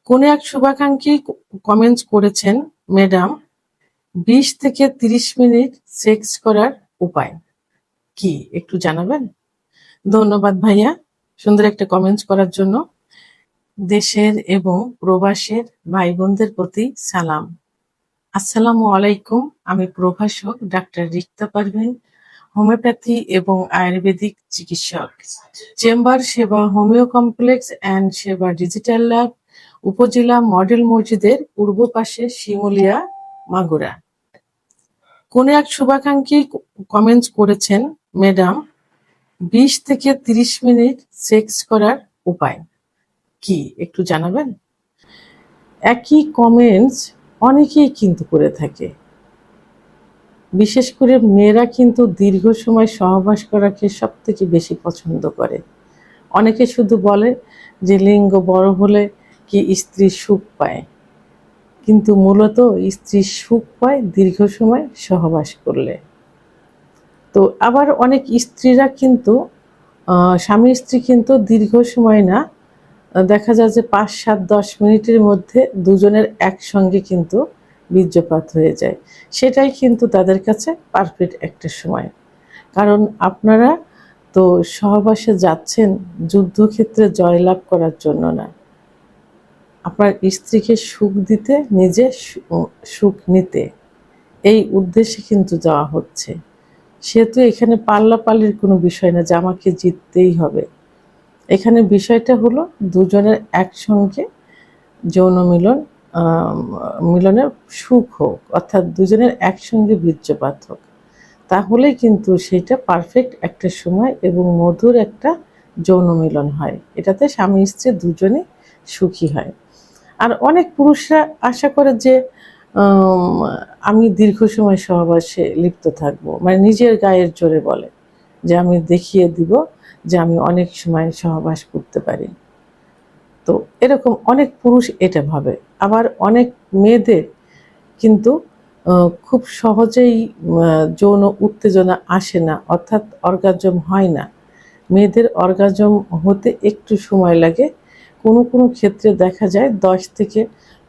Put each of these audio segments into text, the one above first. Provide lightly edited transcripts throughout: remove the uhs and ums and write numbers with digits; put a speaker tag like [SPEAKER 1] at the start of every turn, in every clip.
[SPEAKER 1] কোন এক শুভাকাঙ্ক্ষী কমেন্টস করেছেন, ম্যাডাম ২০ থেকে ৩০ মিনিট সেক্স করার উপায় কি একটু জানাবেন? ধন্যবাদ ভাইয়া, সুন্দর একটা কমেন্টস করার জন্য। দেশের এবং প্রবাসের ভাই বোনদের প্রতি সালাম। আসসালামু আলাইকুম। আমি প্রভাষক ডাক্তার রিক্তা পারভীন, হোমিওপ্যাথি এবং আয়ুর্বেদিক চিকিৎসক, চেম্বার সেবা হোমিও কমপ্লেক্স অ্যান্ড সেবা ডিজিটাল ল্যাব, উপজেলা মডেল মসজিদের পূর্ব পাশে, শিমুলিয়া, মাগুরা। কোন এক শুভাকাঙ্ক্ষী কমেন্টস করেছেন, ম্যাডাম ২০ থেকে ৩০ মিনিট সেক্স করার উপায় কি একটু জানাবেন? একই কমেন্টস অনেকেই কিন্তু করে থাকে। বিশেষ করে মেয়েরা কিন্তু দীর্ঘ সময় সহবাস করাকে সব থেকে বেশি পছন্দ করে। অনেকে শুধু বলে যে লিঙ্গ বড় হলে কি স্ত্রী সুখ পায়, কিন্তু মূলত স্ত্রী সুখ পায় দীর্ঘ সময় সহবাস করলে। তো আবার অনেক স্ত্রীরা কিন্তু স্বামী স্ত্রী কিন্তু দীর্ঘ সময় না, দেখা যায় যে ৫, ৭, ১০ মিনিটের মধ্যে দুজনের একসঙ্গে কিন্তু বীর্যপাত হয়ে যায়। সেটাই কিন্তু তাদের কাছে পারফেক্ট একটা সময়। কারণ আপনারা তো সহবাসে যাচ্ছেন যুদ্ধক্ষেত্রে জয়লাভ করার জন্য না, আপনার স্ত্রীকে সুখ দিতে, নিজে সুখ নিতে, এই উদ্দেশ্যে কিন্তু যাওয়া হচ্ছে। সেহেতু এখানে পাল্লাপাল্লির কোনো বিষয় না যে আমাকে জিততেই হবে। এখানে বিষয়টা হলো দুজনের একসঙ্গে যৌন মিলনের সুখ হোক, অর্থাৎ দুজনের একসঙ্গে বীর্যপাত হোক। তাহলেই কিন্তু সেটা পারফেক্ট একটা সময় এবং মধুর একটা যৌন মিলন হয়। এটাতে স্বামী স্ত্রী দুজনেই সুখী হয়। আর অনেক পুরুষরা আশা করে যে আমি দীর্ঘ সময় সহবাসে লিপ্ত থাকবো, মানে নিজের গায়ের জোরে বলে যে আমি দেখিয়ে দিব যে আমি অনেক সময় সহবাস করতে পারি। তো এরকম অনেক পুরুষ এটা ভাবে। আবার অনেক মেয়েদের কিন্তু খুব সহজেই যৌন উত্তেজনা আসে না, অর্থাৎ অর্গাজম হয় না। মেয়েদের অর্গাজম হতে একটু সময় লাগে। কোনো কোনো ক্ষেত্রে দেখা যায় ১০ থেকে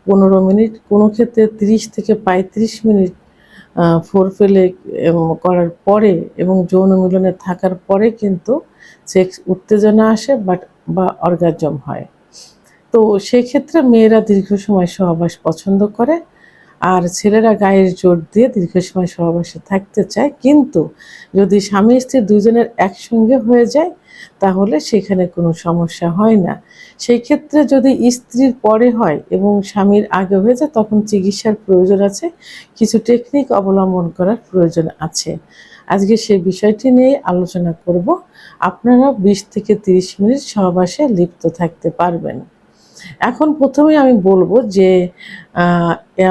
[SPEAKER 1] ১৫ মিনিট, কোনো ক্ষেত্রে ৩০ থেকে ৩৫ মিনিট ফোরপ্লে করার পরে এবং যৌন মিলনে থাকার পরে কিন্তু সেক্স উত্তেজনা আসে বা অর্গাজম হয়। তো সেক্ষেত্রে মেয়েরা দীর্ঘ সময় সহবাস পছন্দ করে, আর ছেলেরা গায়ের জোর দিয়ে দীর্ঘ সময় সহবাসে থাকতে চায়। কিন্তু যদি স্বামী স্ত্রী দুজনের একসঙ্গে হয়ে যায় তাহলে সেখানে কোনো সমস্যা হয় না। সেই ক্ষেত্রে যদি স্ত্রীর পরে হয় এবং স্বামীর আগে হয়ে যায় তখন চিকিৎসার প্রয়োজন আছে, কিছু টেকনিক অবলম্বন করার প্রয়োজন আছে। আজকে সেই বিষয়টি নিয়ে আলোচনা করব। আপনারা ২০ থেকে ৩০ মিনিট সহবাসে লিপ্ত থাকতে পারবেন। এখন প্রথমেই আমি বলবো যে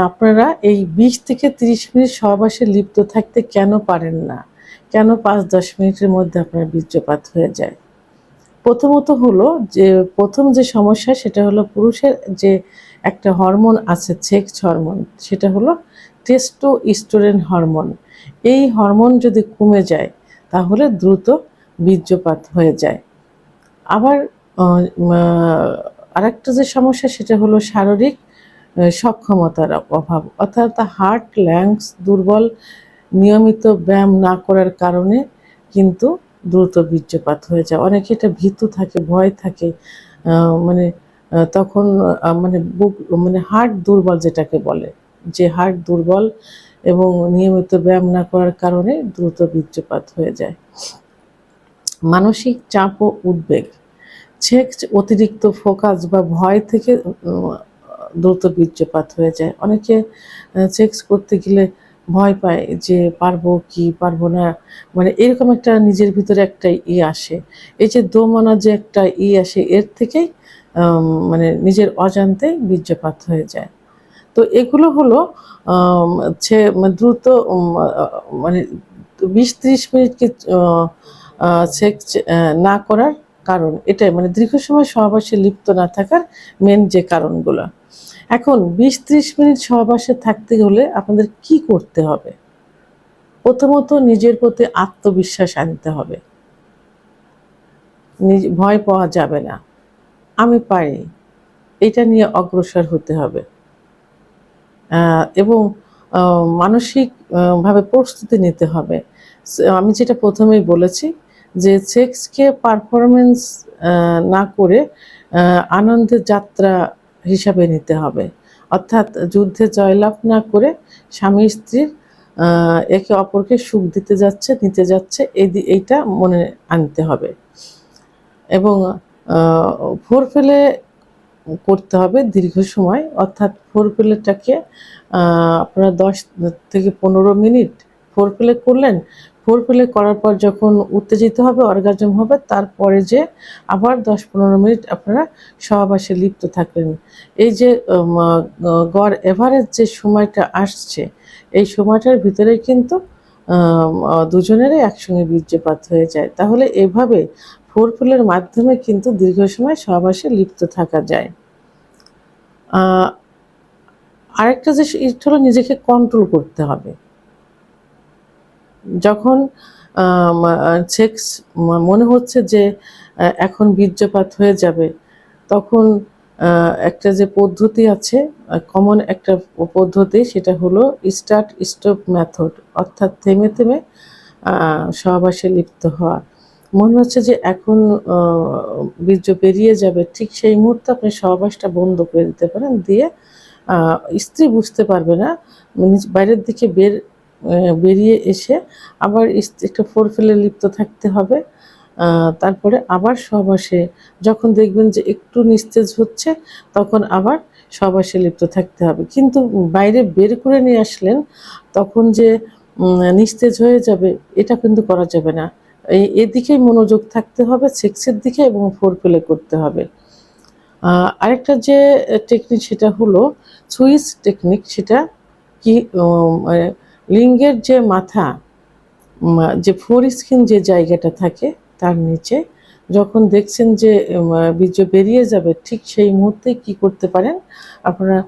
[SPEAKER 1] আপনারা এই ২০ থেকে ৩০ মিনিট সহবাসে লিপ্ত থাকতে কেন পারেন না, কেন ৫-১০ মিনিটের মধ্যে আপনার বীর্যপাত হয়ে যায়। প্রথমত হলো যে প্রথম যে সমস্যা সেটা হলো পুরুষের যে একটা হরমোন আছে, সেক্স হরমোন, সেটা হলো টেস্টোস্টেরন হরমোন। এই হরমোন যদি কমে যায় তাহলে দ্রুত বীর্যপাত হয়ে যায়। আবার আরেকটা যে সমস্যা সেটা হলো শারীরিক সক্ষমতার অভাব, অর্থাৎ হার্ট ল্যাংস দুর্বল, নিয়মিত ব্যায়াম না করার কারণে কিন্তু দ্রুত বীর্যপাত হয়ে যায়। অনেকে এটা ভীতু থাকে, ভয় থাকে, মানে তখন মানে বুক মানে হার্ট দুর্বল যেটাকে বলে, যে হার্ট দুর্বল এবং নিয়মিত ব্যায়াম না করার কারণে দ্রুত বীর্যপাত হয়ে যায়। মানসিক চাপ ও উদ্বেগ, সেক্স অতিরিক্ত ফোকাস বা ভয় থেকে দ্রুত বীর্যপাত হয়ে যায়। অনেকে সেক্স করতে গেলে ভয় পায় যে পারবো কি পারবো না, মানে এরকম একটা নিজের ভিতরে একটা আসে। এই যে দোমনা যে একটা আসে, এর থেকেই মানে নিজের অজান্তেই বীর্যপাত হয়ে যায়। তো এগুলো হলো দ্রুত মানে ২০-৩০ মিনিটকে সেক্স না করার কারণ এটাই, মানে দীর্ঘ সময় সহবাসে লিপ্ত না থাকার মেন যে কারণগুলো। এখন ২০-৩০ মিনিট সহবাসে থাকতে হলে আপনাদের কি করতে হবে? প্রথমত নিজের প্রতি আত্মবিশ্বাস আনতে হবে। ভয় পাওয়া যাবে না। আমি পারি, এটা নিয়ে অগ্রসর হতে হবে এবং মানসিক ভাবে প্রস্তুতি নিতে হবে। আমি যেটা প্রথমেই বলেছি যে সেক্সকে পারফরমেন্স না করে আনন্দের যাত্রা হিসাবে নিতে হবে। অর্থাৎ যুদ্ধে জয়লাভ না করে স্বামী স্ত্রীর একে অপরকে সুখ দিতে যাচ্ছে, নিতে যাচ্ছে, এইটা মনে আনতে হবে। এবং ফোরপ্লে করতে হবে দীর্ঘ সময়, অর্থাৎ ফোরপ্লেটাকে আপনারা 10 থেকে 15 মিনিট ফোরপ্লে করলেন। ফোরপ্লে করার পর যখন উত্তেজিত হবে, অর্গাজম হবে, তারপরে যে আবার 10-15 মিনিট আপনারা সহবাসে লিপ্ত থাকলেন। এই যে গড় এভারেজ যে সময়টা আসছে, এই সময়টার ভিতরেই কিন্তু দুজনেরই একসঙ্গে বীর্যপাত হয়ে যায়। তাহলে এভাবে ফোরপ্লের মাধ্যমে কিন্তু দীর্ঘ সময় সহবাসে লিপ্ত থাকা যায়। আরেকটা যে ইট হলো নিজেকে কন্ট্রোল করতে হবে। যখন সেক্স মনে হচ্ছে যে এখন বীর্যপাত হয়ে যাবে, তখন একটা যে পদ্ধতি আছে, কমন একটা পদ্ধতি, সেটা হলো স্টার্ট স্টপ মেথড, অর্থাৎ থেমে থেমে সহবাসে লিপ্ত হওয়া। মনে হচ্ছে যে এখন বীর্য বেরিয়ে যাবে, ঠিক সেই মুহূর্তে আপনি সহবাসটা বন্ধ করে দিতে পারেন, দিয়ে স্ত্রী বুঝতে পারবে না, বাইরের দিকে বেরিয়ে এসে আবার একটু ফোরপ্লে লিপ্ত থাকতে হবে। তারপরে আবার সহবাসে যখন দেখবেন যে একটু নিস্তেজ হচ্ছে, তখন আবার সহবাসে লিপ্ত থাকতে হবে। কিন্তু বাইরে বের করে নিয়ে আসলেন, তখন যে নিস্তেজ হয়ে যাবে, এটা কিন্তু করা যাবে না। এদিকেই মনোযোগ থাকতে হবে, সেক্সের দিকে, এবং ফোরপ্লে করতে হবে। আরেকটা যে টেকনিক, সেটা হলো সুইচ টেকনিক। সেটা কি, লিঙ্গের যে মাথা, যে ফোর স্কিন যে জায়গাটা থাকে, তার নিচে যখন দেখছেন যে বীর্য বেরিয়ে যাবে, ঠিক সেই মুহূর্তে কি করতে পারেন, আপনারা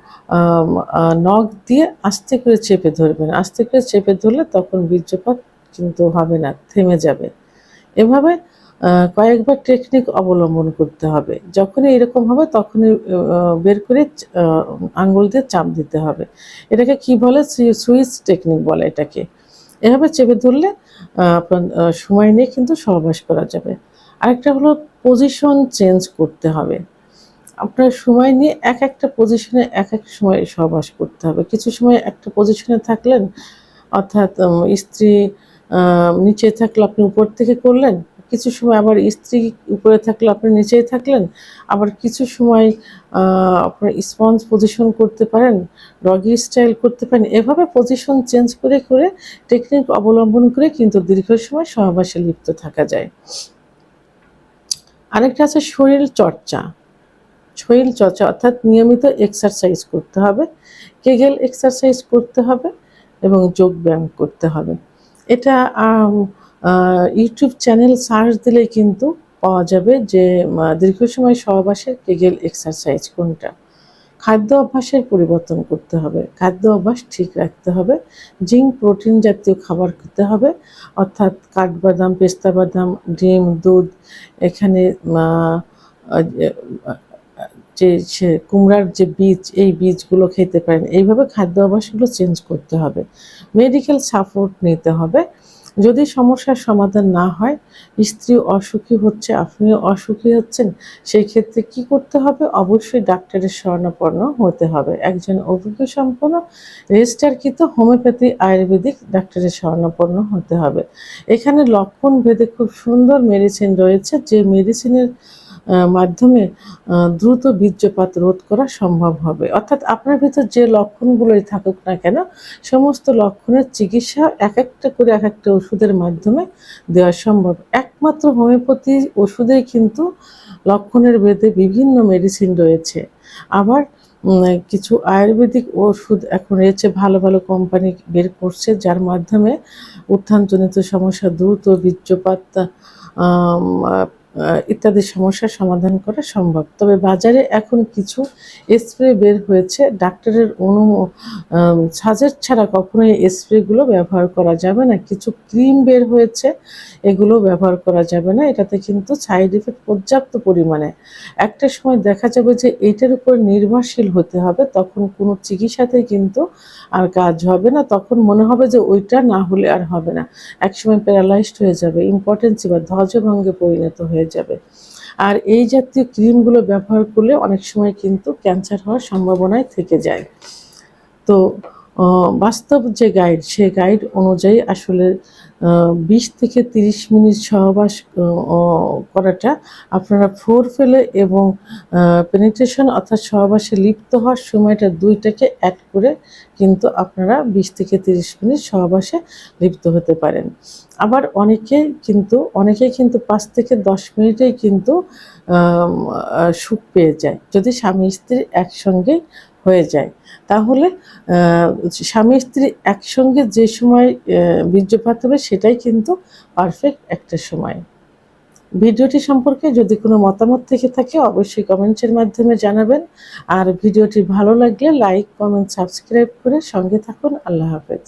[SPEAKER 1] নখ দিয়ে আস্তে করে চেপে ধরবেন। আস্তে করে চেপে ধরলে তখন বীর্যপাত কিন্তু হবে না, থেমে যাবে। এভাবে কয়েকবার টেকনিক অবলম্বন করতে হবে। যখনই এরকম হবে, তখনই বের করে আঙ্গুল দিয়ে চাপ দিতে হবে। এটাকে কি বলে, সুইচ টেকনিক বলে এটাকে। এভাবে চেপে ধরলে আপনার সময় নিয়ে কিন্তু সহবাস করা যাবে। আরেকটা হলো পজিশন চেঞ্জ করতে হবে। আপনার সময় নিয়ে এক একটা পজিশনে এক এক সময় সহবাস করতে হবে। কিছু সময় একটা পজিশনে থাকলেন, অর্থাৎ স্ত্রী নিচে থাকলে আপনি উপর থেকে করলেন, কিছু সময় আবার স্ত্রী উপরে থাকলে আপনি নিচেই থাকলেন, আবার কিছু সময় আপনার স্পঞ্জ পজিশন করতে পারেন, ডগি স্টাইল করতে পারেন। এভাবে পজিশন চেঞ্জ করে করে টেকনিক অবলম্বন করে কিন্তু দীর্ঘ সময় সহবাসে লিপ্ত থাকা যায়। আরেকটা আছে শরীর চর্চা। শরীর চর্চা অর্থাৎ নিয়মিত এক্সারসাইজ করতে হবে, কেগেল এক্সারসাইজ করতে হবে, এবং যোগ ব্যায়াম করতে হবে। এটা ইউটিউব চ্যানেল সার্চ দিলেই কিন্তু পাওয়া যাবে যে দীর্ঘ সময় সহবাসের কেগেল এক্সারসাইজ কোনটা। খাদ্য অভ্যাসের পরিবর্তন করতে হবে, খাদ্য অভ্যাস ঠিক রাখতে হবে, জিঙ্ক প্রোটিন জাতীয় খাবার খেতে হবে, অর্থাৎ কাঠবাদাম, পেস্তা বাদাম, ডিম, দুধ, এখানে যে কুমড়ার যে বীজ, এই বীজগুলো খেতে পারেন। এইভাবে খাদ্য অভ্যাসগুলো চেঞ্জ করতে হবে। মেডিকেল সাপোর্ট নিতে হবে। যদি সমস্যার সমাধান না হয়, স্ত্রী অসুখী হচ্ছে, আপনিও অসুখী হচ্ছেন, সেই ক্ষেত্রে কি করতে হবে, অবশ্যই ডাক্তারের শরণাপন্ন হতে হবে। একজন অভিজ্ঞ সম্পন্ন রেজিস্টারকৃত হোমিওপ্যাথি আয়ুর্বেদিক ডাক্তারের শরণাপন্ন হতে হবে। এখানে লক্ষণ ভেদে খুব সুন্দর মেডিসিন রয়েছে, যে মেডিসিনের মাধ্যমে দ্রুত বীর্যপাত রোধ করা সম্ভব হবে। অর্থাৎ আপনার ভিতর যে লক্ষণগুলোই থাকুক না কেন, সমস্ত লক্ষণের চিকিৎসা এক একটা করে এক একটা ওষুধের মাধ্যমে দেওয়া সম্ভব। একমাত্র হোমিওপ্যাথি ওষুধেই কিন্তু লক্ষণের ভেদে বিভিন্ন মেডিসিন রয়েছে। আবার কিছু আয়ুর্বেদিক ওষুধ এখন রয়েছে, ভালো ভালো কোম্পানি বের করছে, যার মাধ্যমে উত্থানজনিত সমস্যা দ্রুত বীর্যপাত ইত্যাদি সমস্যার সমাধান করা সম্ভব। তবে বাজারে এখন কিছু স্প্রে বের হয়েছে, ডাক্তারের সাজেস্ট ছাড়া কখনোই এই স্প্রেগুলো ব্যবহার করা যাবে না। কিছু ক্রিম বের হয়েছে, এগুলো ব্যবহার করা যাবে না। এটাতে কিন্তু সাইড ইফেক্ট পর্যাপ্ত পরিমাণে। একটা সময় দেখা যাবে যে এইটার উপর নির্ভরশীল হতে হবে, তখন কোনো চিকিৎসাতেই কিন্তু আর কাজ হবে না। তখন মনে হবে যে ওইটা না হলে আর হবে না। একসময় প্যারালাইজড হয়ে যাবে, ইম্পর্টেন্সি বা ধ্বজভঙ্গে পরিণত হয়ে যাবে। আর এই জাতীয় ক্রিমগুলো ব্যবহার করলে অনেক সময় কিন্তু ক্যান্সার হওয়ার সম্ভাবনায় থেকে যায়। তো বাস্তব যে গাইড, সে গাইড অনুযায়ী আসলে 20 থেকে 30 মিনিট সহবাস করাটা আপনারা ফ্লোর ফেলে এবং পেনিট্রেশন অর্থাৎ সহবাসে লিপ্ত হওয়ার সময়টা দুইটাকে অ্যাড করে কিন্তু আপনারা 20 থেকে 30 মিনিট সহবাসে লিপ্ত হতে পারেন। আবার অনেকেই কিন্তু 5 থেকে 10 মিনিটেই কিন্তু সুখ পেয়ে যায়, যদি স্বামী স্ত্রী একসঙ্গেই হয়ে যায়। তাহলে স্বামী স্ত্রী একসঙ্গে যে সময় বীর্যপাত হবে সেটাই কিন্তু পারফেক্ট একটা সময়। ভিডিওটি সম্পর্কে যদি কোনো মতামত থেকে থাকে অবশ্যই কমেন্টসের মাধ্যমে জানাবেন। আর ভিডিওটি ভালো লাগলে লাইক, কমেন্ট, সাবস্ক্রাইব করে সঙ্গে থাকুন। আল্লাহ হাফেজ।